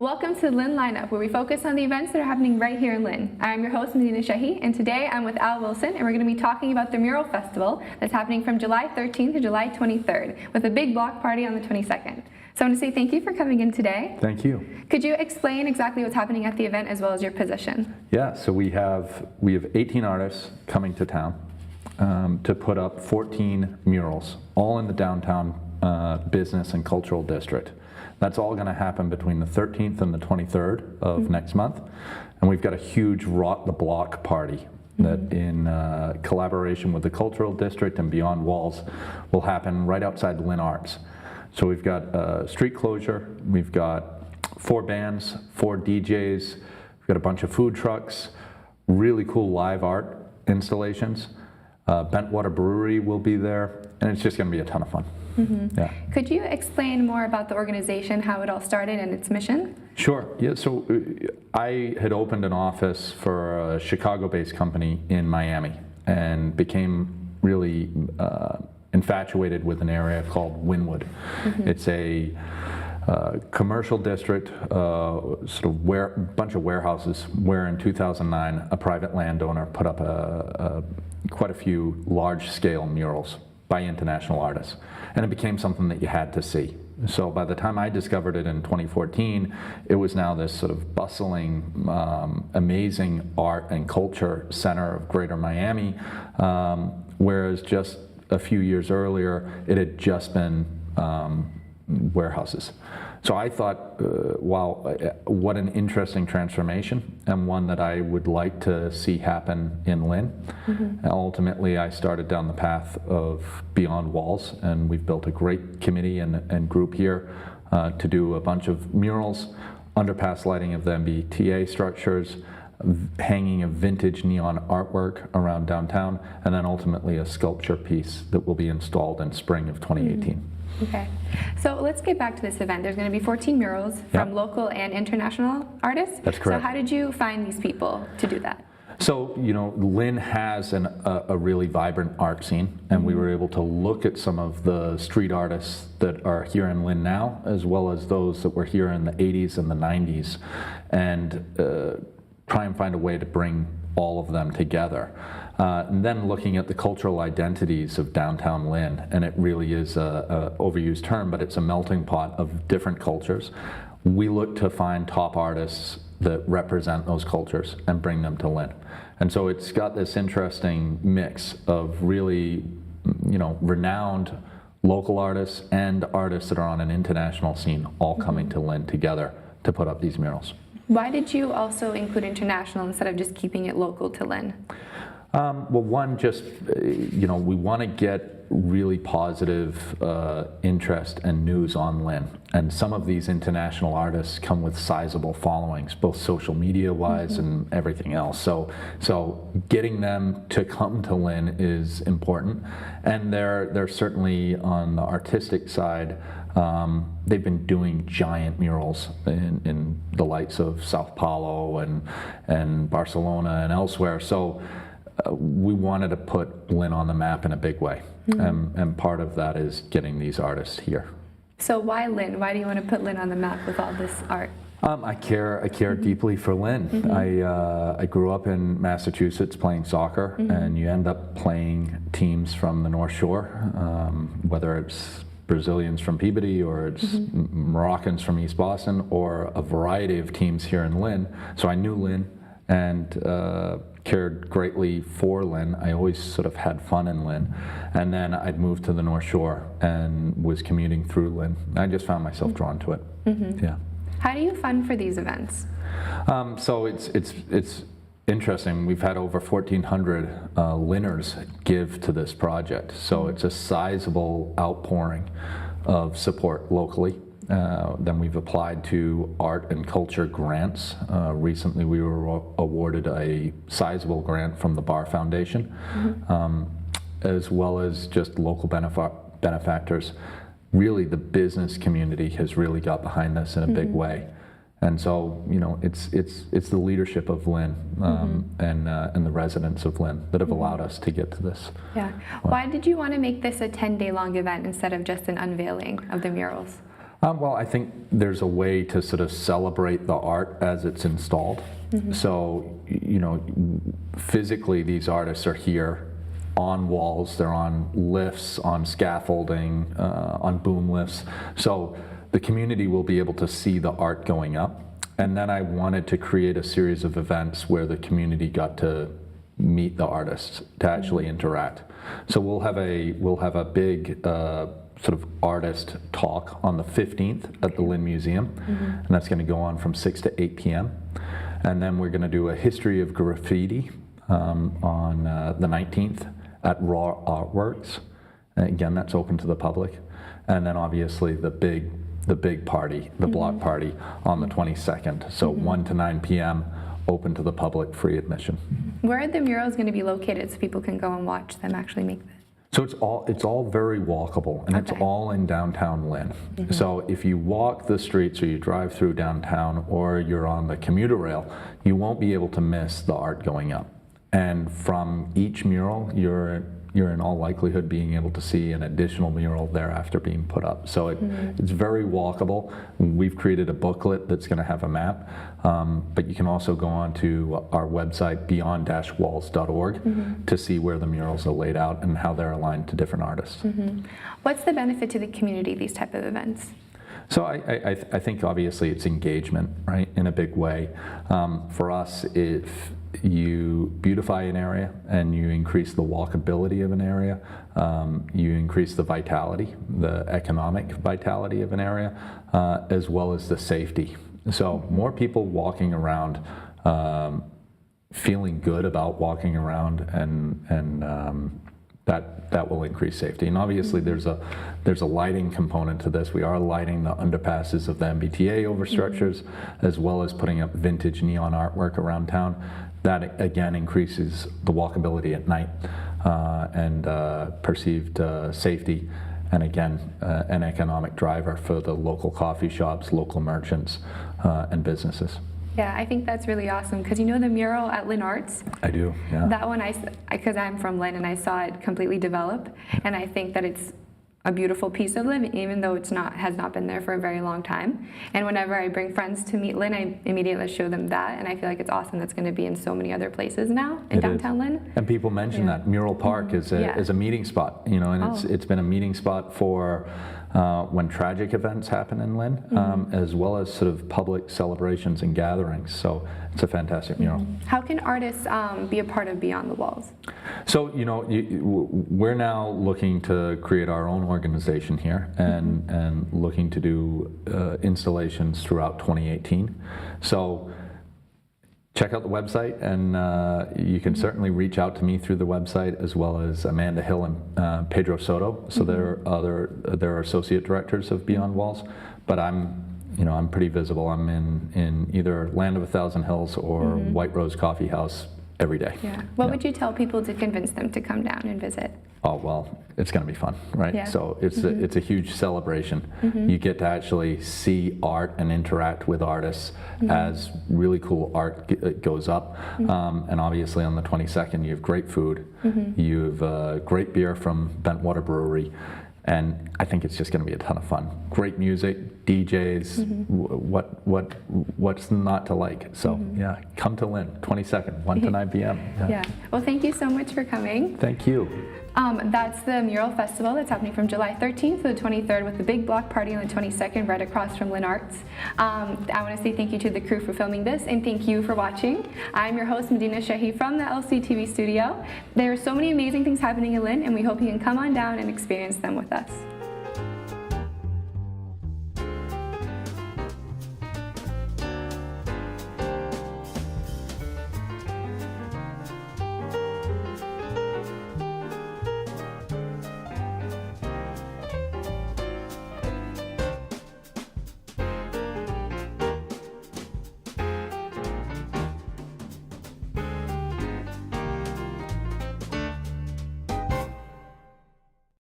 Welcome to Lynn Lineup, where we focus on the events that are happening right here in Lynn. I'm your host, Medina Sehi, and today I'm with Al Wilson, and we're going to be talking about the Mural Festival that's happening from July 13th to July 23rd, with a big block party on the 22nd. So I want to say thank you for coming in today. Thank you. Could you explain exactly what's happening at the event as well as your position? Yeah, so we have 18 artists coming to town to put up 14 murals, all in the downtown business and cultural district. That's all going to happen between the 13th and the 23rd of next month. And we've got a huge Rock the Block party that in collaboration with the cultural district and Beyond Walls will happen right outside Lynn Arts. So we've got street closure, we've got 4 bands, 4 DJs, we've got a bunch of food trucks, really cool live art installations. Bentwater Brewery will be there, and it's just going to be a ton of fun. Yeah. Could you explain more about the organization, how it all started and its mission? Sure. Yeah. So I had opened an office for a Chicago-based company in Miami and became really infatuated with an area called Wynwood. It's a commercial district, sort of bunch of warehouses, where in 2009 a private landowner put up quite a few large-scale murals by international artists, and it became something that you had to see. So by the time I discovered it in 2014, it was now this sort of bustling, amazing art and culture center of Greater Miami, whereas just a few years earlier, it had just been warehouses. So I thought, wow, what an interesting transformation, and one that I would like to see happen in Lynn. And ultimately, I started down the path of Beyond Walls, and we've built a great committee and group here to do a bunch of murals, underpass lighting of the MBTA structures, hanging of vintage neon artwork around downtown, and then ultimately a sculpture piece that will be installed in spring of 2018. Okay, so let's get back to this event. There's going to be 14 murals from local and international artists. That's correct. So how did you find these people to do that? So, you know, Lynn has a really vibrant art scene, and we were able to look at some of the street artists that are here in Lynn now, as well as those that were here in the 80s and the 90s, and try and find a way to bring all of them together. And then looking at the cultural identities of downtown Lynn, and it really is an overused term, but it's a melting pot of different cultures. We look to find top artists that represent those cultures and bring them to Lynn. And so it's got this interesting mix of really, you know, renowned local artists and artists that are on an international scene all coming to Lynn together to put up these murals. Why did you also include international instead of just keeping it local to Lynn? Well, one, just, you know, we want to get really positive interest and news on Lynn. And some of these international artists come with sizable followings, both social media-wise and everything else. So getting them to come to Lynn is important. And they're certainly, on the artistic side, they've been doing giant murals in the lights of Sao Paulo and Barcelona and elsewhere. So we wanted to put Lynn on the map in a big way, and part of that is getting these artists here. So why Lynn? Why do you want to put Lynn on the map with all this art? I care deeply for Lynn. I grew up in Massachusetts playing soccer, and you end up playing teams from the North Shore, whether it's Brazilians from Peabody or it's Moroccans from East Boston, or a variety of teams here in Lynn. So I knew Lynn and cared greatly for Lynn. I always sort of had fun in Lynn. And then I'd moved to the North Shore and was commuting through Lynn. I just found myself drawn to it. Yeah. How do you fund for these events? So it's interesting. We've had over 1,400 Lynners give to this project. So it's a sizable outpouring of support locally. Then we've applied to art and culture grants. Recently we were awarded a sizable grant from the Bar Foundation, as well as just local benefactors. Really, the business community has really got behind this in a big way. And so, you know, it's the leadership of Lynn and the residents of Lynn that have allowed us to get to this. Yeah. Why did you want to make this a 10-day long event instead of just an unveiling of the murals? Well, I think there's a way to sort of celebrate the art as it's installed. So, physically these artists are here on walls, they're on lifts, on scaffolding, on boom lifts. So the community will be able to see the art going up. And then I wanted to create a series of events where the community got to meet the artists, to actually interact. So we'll have a big sort of artist talk on the 15th at the Lynn Museum, and that's going to go on from 6 to 8 p.m. And then we're going to do a history of graffiti on the 19th at Raw Artworks. And again, that's open to the public. And then obviously the big party, the block party on the 22nd. So 1 to 9 p.m. open to the public, free admission. Where are the murals going to be located so people can go and watch them actually make this? So it's all very walkable, and it's all in downtown Lynn. So if you walk the streets or you drive through downtown or you're on the commuter rail, you won't be able to miss the art going up. And from each mural, you're in all likelihood being able to see an additional mural thereafter being put up. So it's very walkable. We've created a booklet that's going to have a map, but you can also go on to our website, beyond-walls.org, to see where the murals are laid out and how they're aligned to different artists. What's the benefit to the community, these type of events? So I think obviously it's engagement, right, in a big way. For us, if you beautify an area and you increase the walkability of an area, you increase the vitality, the economic vitality of an area, as well as the safety. So more people walking around, feeling good about walking around, and that will increase safety. And obviously there's a lighting component to this. We are lighting the underpasses of the MBTA overstructures, as well as putting up vintage neon artwork around town. That again increases the walkability at night and perceived safety, and again an economic driver for the local coffee shops, local merchants, and businesses. Yeah, I think that's really awesome, because you know the mural at Lynn Arts? I do, yeah. That one, because I'm from Lynn and I saw it completely develop, and I think that it's a beautiful piece of Lynn, even though has not been there for a very long time. And whenever I bring friends to meet Lynn, I immediately show them that, and I feel like it's awesome. That's going to be in so many other places now in downtown Lynn. And people mention that Mural Park is a meeting spot, and it's been a meeting spot for when tragic events happen in Lynn, as well as sort of public celebrations and gatherings. So it's a fantastic mural. How can artists be a part of Beyond the Walls? So, we're now looking to create our own organization here and looking to do installations throughout 2018. So check out the website, and you can certainly reach out to me through the website, as well as Amanda Hill and Pedro Soto. So they're associate directors of Beyond Walls, but I'm pretty visible. I'm in either Land of a Thousand Hills or White Rose Coffee House every day. Yeah. What would you tell people to convince them to come down and visit? Oh, well, it's going to be fun, right? Yeah. So it's a huge celebration. You get to actually see art and interact with artists as really cool art goes up. And obviously on the 22nd, you have great food. You have great beer from Bentwater Brewery. And I think it's just going to be a ton of fun. Great music, DJs, what's not to like? So yeah, come to Lynn, 22nd, 1 to 9 p.m. Yeah. Well, thank you so much for coming. Thank you. That's the Mural Festival that's happening from July 13th to the 23rd, with the big block party on the 22nd right across from Lynn Arts. I want to say thank you to the crew for filming this, and thank you for watching. I'm your host, Medina Sehi, from the LCTV studio. There are so many amazing things happening in Lynn, and we hope you can come on down and experience them with us.